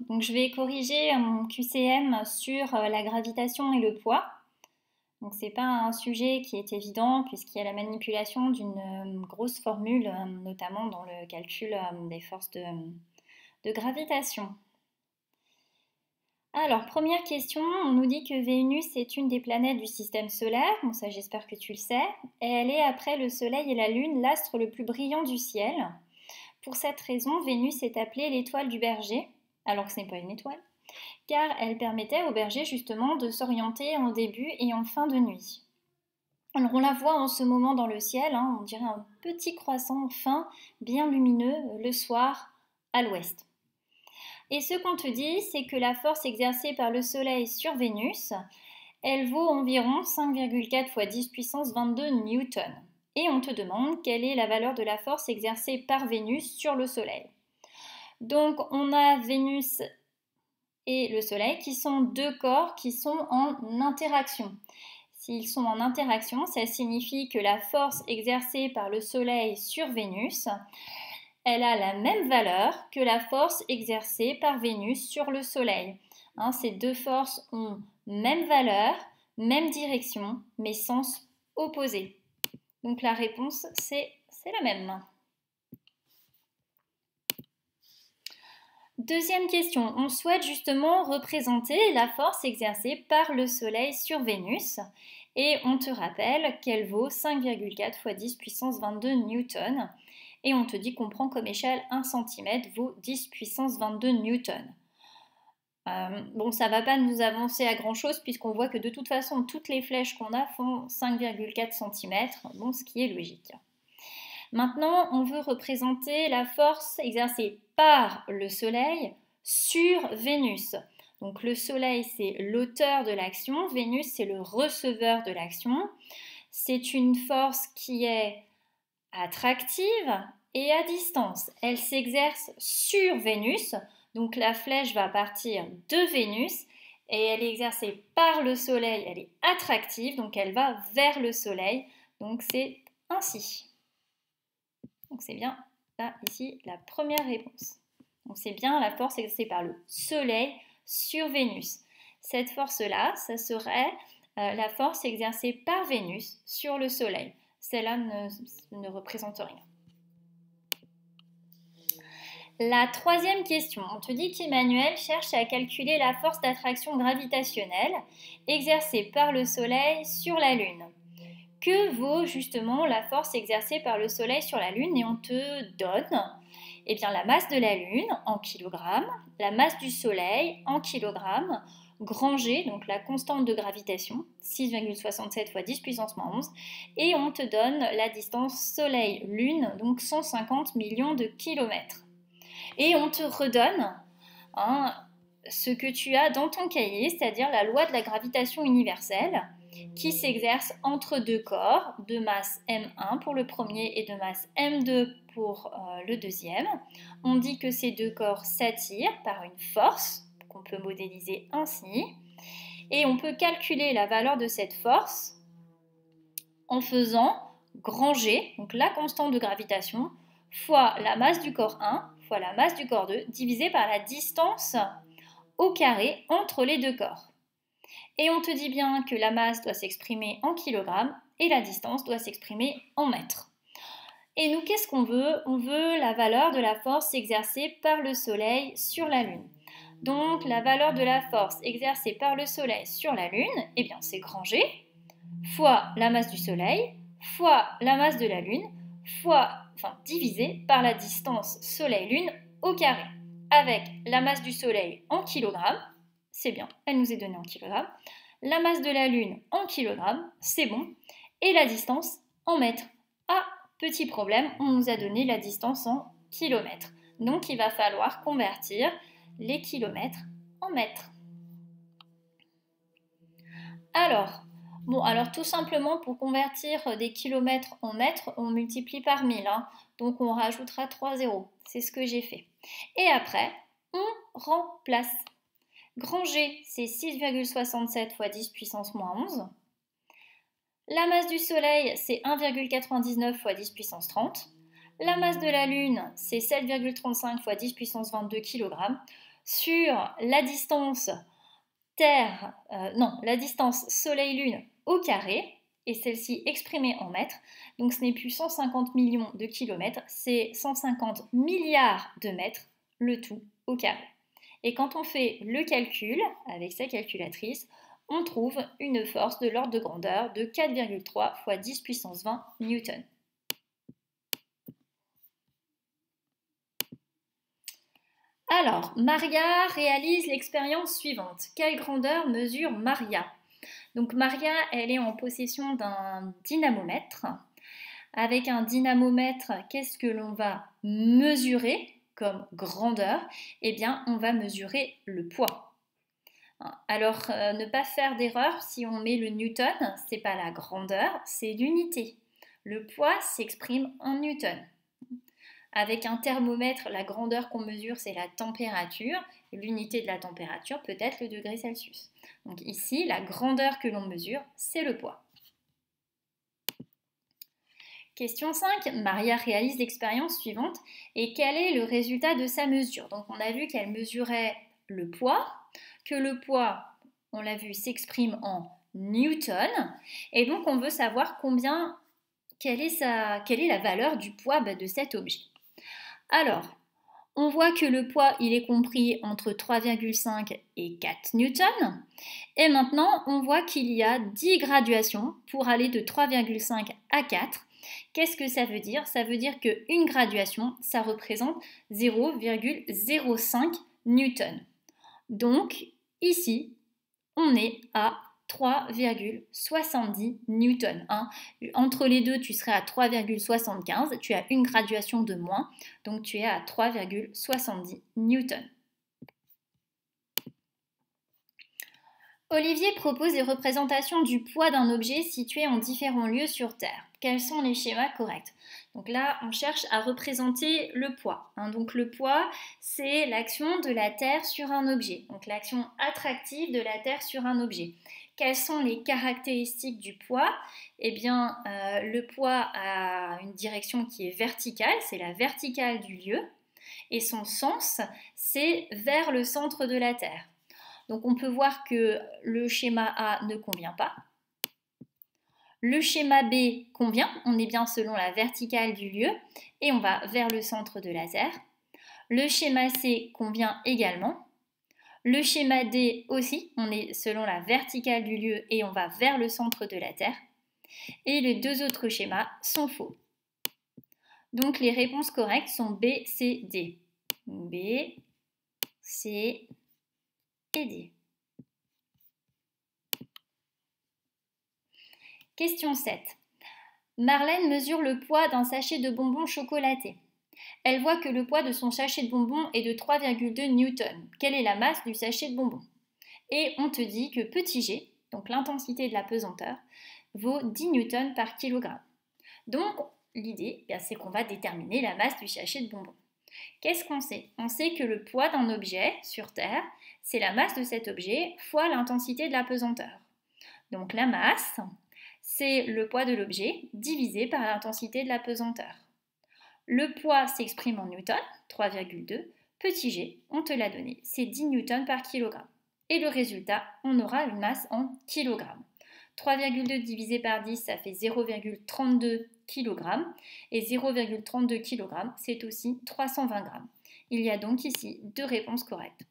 Donc je vais corriger mon QCM sur la gravitation et le poids. Donc c'est pas un sujet qui est évident puisqu'il y a la manipulation d'une grosse formule, notamment dans le calcul des forces de gravitation. Alors, première question, on nous dit que Vénus est une des planètes du système solaire. Bon, ça, j'espère que tu le sais. Et elle est, après le Soleil et la Lune, l'astre le plus brillant du ciel. Pour cette raison, Vénus est appelée l'étoile du Berger, alors que ce n'est pas une étoile, car elle permettait au berger justement de s'orienter en début et en fin de nuit. Alors, on la voit en ce moment dans le ciel, on dirait un petit croissant fin, bien lumineux, le soir, à l'ouest. Et ce qu'on te dit, c'est que la force exercée par le Soleil sur Vénus, elle vaut environ 5,4 fois 10 puissance 22 newtons. Et on te demande quelle est la valeur de la force exercée par Vénus sur le Soleil. Donc on a Vénus et le Soleil qui sont deux corps qui sont en interaction. S'ils sont en interaction, ça signifie que la force exercée par le Soleil sur Vénus, elle a la même valeur que la force exercée par Vénus sur le Soleil. Ces deux forces ont même valeur, même direction, mais sens opposés. Donc la réponse, c'est la même. Deuxième question, on souhaite justement représenter la force exercée par le Soleil sur Vénus et on te rappelle qu'elle vaut 5,4 fois 10 puissance 22 newtons. Et on te dit qu'on prend comme échelle 1 cm vaut 10 puissance 22 newtons. Bon, ça ne va pas nous avancer à grand chose puisqu'on voit que de toute façon, toutes les flèches qu'on a font 5,4 cm, bon, ce qui est logique. Maintenant, on veut représenter la force exercée par le Soleil sur Vénus. Donc le Soleil, c'est l'auteur de l'action, Vénus, c'est le receveur de l'action. C'est une force qui est attractive et à distance. Elle s'exerce sur Vénus, donc la flèche va partir de Vénus et elle est exercée par le Soleil, elle est attractive, donc elle va vers le Soleil, donc c'est ainsi. Donc c'est bien là, ici, la première réponse. Donc c'est bien la force exercée par le Soleil sur Vénus. Cette force-là, ça serait la force exercée par Vénus sur le Soleil. Celle-là ne représente rien. La troisième question, on te dit qu'Emmanuel cherche à calculer la force d'attraction gravitationnelle exercée par le Soleil sur la Lune. Que vaut justement la force exercée par le Soleil sur la Lune? Et on te donne la masse de la Lune en kilogrammes, la masse du Soleil en kilogrammes, grand G, donc la constante de gravitation, 6,67 fois 10 puissance moins 11, et on te donne la distance Soleil-Lune, donc 150 millions de kilomètres. Et on te redonne ce que tu as dans ton cahier, c'est-à-dire la loi de la gravitation universelle, qui s'exerce entre deux corps de masse M1 pour le premier et de masse M2 pour le deuxième. On dit que ces deux corps s'attirent par une force qu'on peut modéliser ainsi. Et on peut calculer la valeur de cette force en faisant grand G, donc la constante de gravitation, fois la masse du corps 1, fois la masse du corps 2, divisé par la distance au carré entre les deux corps. Et on te dit bien que la masse doit s'exprimer en kilogrammes et la distance doit s'exprimer en mètres. Et nous, qu'est-ce qu'on veut? On veut la valeur de la force exercée par le Soleil sur la Lune. Donc, la valeur de la force exercée par le Soleil sur la Lune, c'est grand G, fois la masse du Soleil, fois la masse de la Lune, divisé par la distance Soleil-Lune au carré. Avec la masse du Soleil en kilogrammes, c'est bien, elle nous est donnée en kilogrammes. La masse de la Lune en kilogrammes, c'est bon. Et la distance en mètres. Ah, petit problème, on nous a donné la distance en kilomètres. Donc, il va falloir convertir les kilomètres en mètres. Alors tout simplement, pour convertir des kilomètres en mètres, on multiplie par 1000. Donc, on rajoutera 3 zéros. C'est ce que j'ai fait. Et après, on remplace. Grand G, c'est 6,67 fois 10 puissance moins 11. La masse du Soleil, c'est 1,99 fois 10 puissance 30. La masse de la Lune, c'est 7,35 fois 10 puissance 22 kg. sur la distance la distance Soleil-Lune au carré, et celle-ci exprimée en mètres. Donc ce n'est plus 150 millions de kilomètres, c'est 150 milliards de mètres, le tout au carré. Et quand on fait le calcul avec sa calculatrice, on trouve une force de l'ordre de grandeur de 4,3 fois 10 puissance 20 newtons. Alors, Maria réalise l'expérience suivante. Quelle grandeur mesure Maria? Donc Maria, elle est en possession d'un dynamomètre. Avec un dynamomètre, qu'est-ce que l'on va mesurer comme grandeur? Eh bien, on va mesurer le poids. Alors, ne pas faire d'erreur si on met le newton, c'est pas la grandeur, c'est l'unité. Le poids s'exprime en newton. Avec un thermomètre, la grandeur qu'on mesure, c'est la température. L'unité de la température peut être le degré Celsius. Donc ici, la grandeur que l'on mesure, c'est le poids. Question 5. Maria réalise l'expérience suivante. Et quel est le résultat de sa mesure? Donc on a vu qu'elle mesurait le poids, que le poids, on l'a vu, s'exprime en newton. Et donc on veut savoir quelle est la valeur du poids de cet objet. Alors, on voit que le poids, il est compris entre 3,5 et 4 newtons. Et maintenant, on voit qu'il y a 10 graduations pour aller de 3,5 à 4. Qu'est-ce que ça veut dire? Ça veut dire qu'une graduation, ça représente 0,05 newtons. Donc, ici, on est à 3,70 newtons. Entre les deux, tu serais à 3,75. Tu as une graduation de moins, donc tu es à 3,70 newtons. Olivier propose des représentations du poids d'un objet situé en différents lieux sur Terre. Quels sont les schémas corrects? Donc là, on cherche à représenter le poids. Donc le poids, c'est l'action de la Terre sur un objet. Donc l'action attractive de la Terre sur un objet. Quelles sont les caractéristiques du poids? Eh bien, le poids a une direction qui est verticale, c'est la verticale du lieu. Et son sens, c'est vers le centre de la Terre. Donc on peut voir que le schéma A ne convient pas. Le schéma B convient, on est bien selon la verticale du lieu et on va vers le centre de la Terre. Le schéma C convient également. Le schéma D aussi, on est selon la verticale du lieu et on va vers le centre de la Terre. Et les deux autres schémas sont faux. Donc les réponses correctes sont B, C, D. B, C et D. Question 7. Marlène mesure le poids d'un sachet de bonbons chocolatés. Elle voit que le poids de son sachet de bonbons est de 3,2 newtons. Quelle est la masse du sachet de bonbons? Et on te dit que petit g, donc l'intensité de la pesanteur, vaut 10 newtons par kilogramme. Donc l'idée, c'est qu'on va déterminer la masse du sachet de bonbons. Qu'est-ce qu'on sait? On sait que le poids d'un objet sur Terre, c'est la masse de cet objet fois l'intensité de la pesanteur. Donc la masse, c'est le poids de l'objet divisé par l'intensité de la pesanteur. Le poids s'exprime en newtons, 3,2. Petit g, on te l'a donné, c'est 10 newtons par kilogramme. Et le résultat, on aura une masse en kilogrammes. 3,2 divisé par 10, ça fait 0,32 kg. Et 0,32 kg, c'est aussi 320 grammes. Il y a donc ici deux réponses correctes.